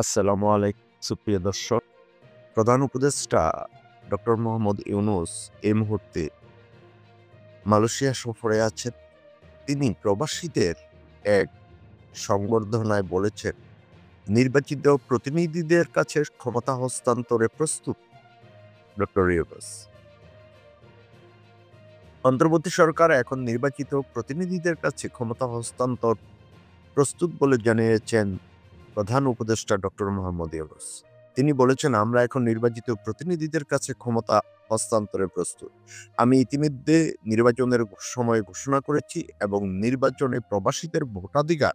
আসসালামু আলাইকুম সুপ্রিয় দর্শক। প্রধান উপদেষ্টা ডক্টর মোহাম্মদ ইউনূস এই মুহূর্তে মালয়েশিয়া সফরে আছেন। তিনি প্রবাসীদের এক সংবর্ধনায় বলেছেন, নির্বাচিত প্রতিনিধিদের কাছে ক্ষমতা হস্তান্তরে প্রস্তুত ডক্টর ইউনূস। অন্তর্বর্তী সরকার এখন নির্বাচিত প্রতিনিধিদের কাছে ক্ষমতা হস্তান্তর প্রস্তুত বলে জানিয়েছেন প্রধান উপদেষ্টা ডক্টর মোহাম্মদ ইউনূস। তিনি বলেছেন, আমরা এখন নির্বাচিত প্রতিনিধিদের কাছে ক্ষমতা হস্তান্তরে প্রস্তুত। আমি ইতিমধ্যে নির্বাচনের সময় ঘোষণা করেছি এবং নির্বাচনে প্রবাসীদের ভোটাধিকার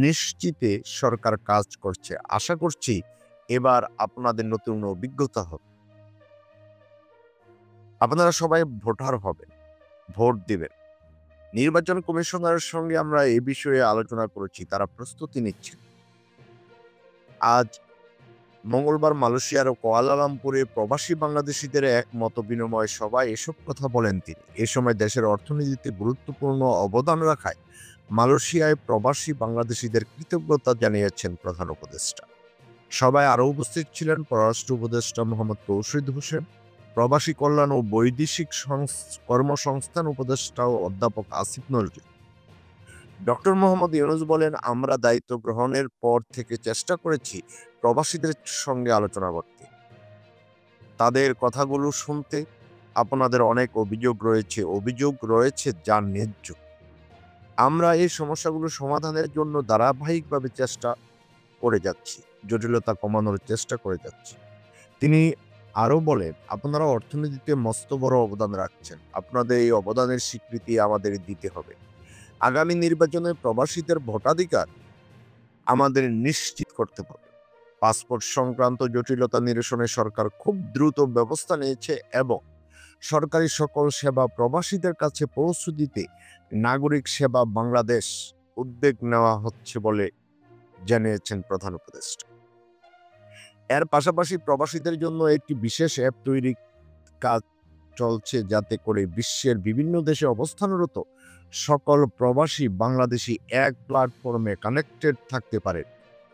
নিশ্চিতে সরকার কাজ করছে। আশা করছি এবার আপনাদের নতুন অভিজ্ঞতা হবে। আপনারা সবাই ভোটার হবেন, ভোট দিবেন। নির্বাচন কমিশনারের সঙ্গে আমরা এ বিষয়ে আলোচনা করেছি, তারা প্রস্তুতি নিচ্ছেন। আজ মঙ্গলবার মালয়েশিয়ার কুয়ালালামপুরে প্রবাসী বাংলাদেশিদের এক মতবিনিময় সভায় এসব কথা বলেন তিনি। এ সময় দেশের অর্থনীতিতে গুরুত্বপূর্ণ অবদান রাখায় মালয়েশিয়ায় প্রবাসী বাংলাদেশিদের কৃতজ্ঞতা জানিয়েছেন প্রধান উপদেষ্টা। সভায় আরও উপস্থিত ছিলেন পররাষ্ট্র উপদেষ্টা মোহাম্মদ তৌহিদ হোসেন, প্রবাসী কল্যাণ ও বৈদেশিক কর্মসংস্থান উপদেষ্টা ও অধ্যাপক আসিফ নজরুল। ডক্টর মোহাম্মদ ইউনূস বলেন, আমরা দায়িত্ব গ্রহণের পর থেকে চেষ্টা করেছি প্রবাসীদের সঙ্গে আলোচনা করতে, তাদের কথাগুলো শুনতে। আপনাদের অনেক অভিযোগ রয়েছে যা ন্যায্য। আমরা এই সমস্যাগুলো সমাধানের জন্য ধারাবাহিকভাবে চেষ্টা করে যাচ্ছি, জটিলতা কমানোর চেষ্টা করে যাচ্ছি। তিনি আরও বলেন, আপনারা অর্থনীতিতে মস্ত বড় অবদান রাখছেন, আপনাদের এই অবদানের স্বীকৃতি আমাদের দিতে হবে। আগামী নির্বাচনে প্রবাসীদের ভোটাধিকার আমাদের নিশ্চিত করতে হবে। পাসপোর্ট সংক্রান্ত জটিলতা নিরসনে সরকার খুব দ্রুত ব্যবস্থা নিয়েছে এবং সরকারি সকল সেবা প্রবাসীদের কাছে পৌঁছে দিতে নাগরিক সেবা বাংলাদেশ উদ্যোগ নেওয়া হচ্ছে বলে জানিয়েছেন প্রধান উপদেষ্টা। এর পাশাপাশি প্রবাসীদের জন্য একটি বিশেষ অ্যাপ তৈরির কাজ চলছে, যাতে করে বিশ্বের বিভিন্ন দেশে অবস্থানরত সকল প্রবাসী বাংলাদেশি এক প্ল্যাটফর্মে কানেক্টেড থাকতে পারে,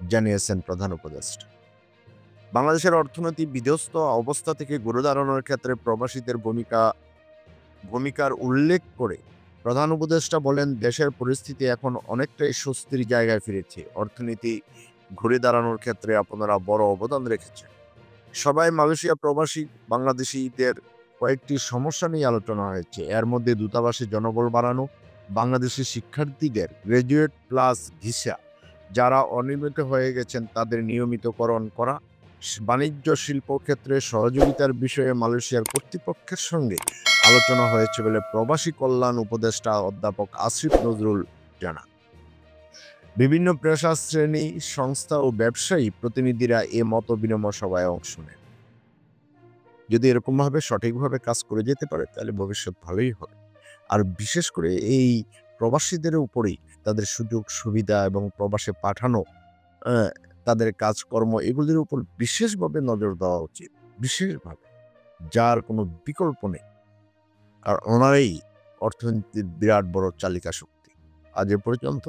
জানিয়েছেন প্রধান উপদেষ্টা। বাংলাদেশের অর্থনীতি বিধ্বস্ত অবস্থা থেকে ঘুরে দাঁড়ানোর ক্ষেত্রে প্রবাসীদের ভূমিকার উল্লেখ করে প্রধান উপদেষ্টা বলেন, দেশের পরিস্থিতি এখন অনেকটাই স্বস্তির জায়গায় ফিরেছে। অর্থনীতি ঘুরে দাঁড়ানোর ক্ষেত্রে আপনারা বড় অবদান রেখেছেন। সবাই মালয়েশিয়া প্রবাসী বাংলাদেশিদের কয়েকটি সমস্যা নিয়ে আলোচনা হয়েছে। এর মধ্যে দূতাবাসে জনবল বাড়ানো, বাংলাদেশি শিক্ষার্থীদের গ্র্যাজুয়েট প্লাস ভিসা যারা অনিয়মিত হয়ে গেছেন তাদের নিয়মিতকরণ করা, বাণিজ্য শিল্প ক্ষেত্রে সহযোগিতার বিষয়ে মালয়েশিয়ার কর্তৃপক্ষের সঙ্গে আলোচনা হয়েছে বলে প্রবাসী কল্যাণ উপদেষ্টা অধ্যাপক আসিফ নজরুল জানান। বিভিন্ন পেশা শ্রেণী, সংস্থা ও ব্যবসায়ী প্রতিনিধিরা এ মত বিনিময় সভায় অংশ নেন। যদি এরকমভাবে সঠিকভাবে কাজ করে যেতে পারে তাহলে ভবিষ্যৎ ভালোই হবে। আর বিশেষ করে এই প্রবাসীদের উপরেই তাদের সুযোগ সুবিধা এবং প্রবাসে পাঠানো, তাদের কাজকর্ম এগুলির উপর বিশেষভাবে নজর দেওয়া উচিত, বিশেষভাবে, যার কোনো বিকল্প নেই। আর ওনারাই অর্থনীতির বিরাট বড় চালিকা শক্তি। আজ এ পর্যন্ত।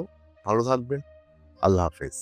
ভালো থাকবেন। আল্লাহ হাফেজ।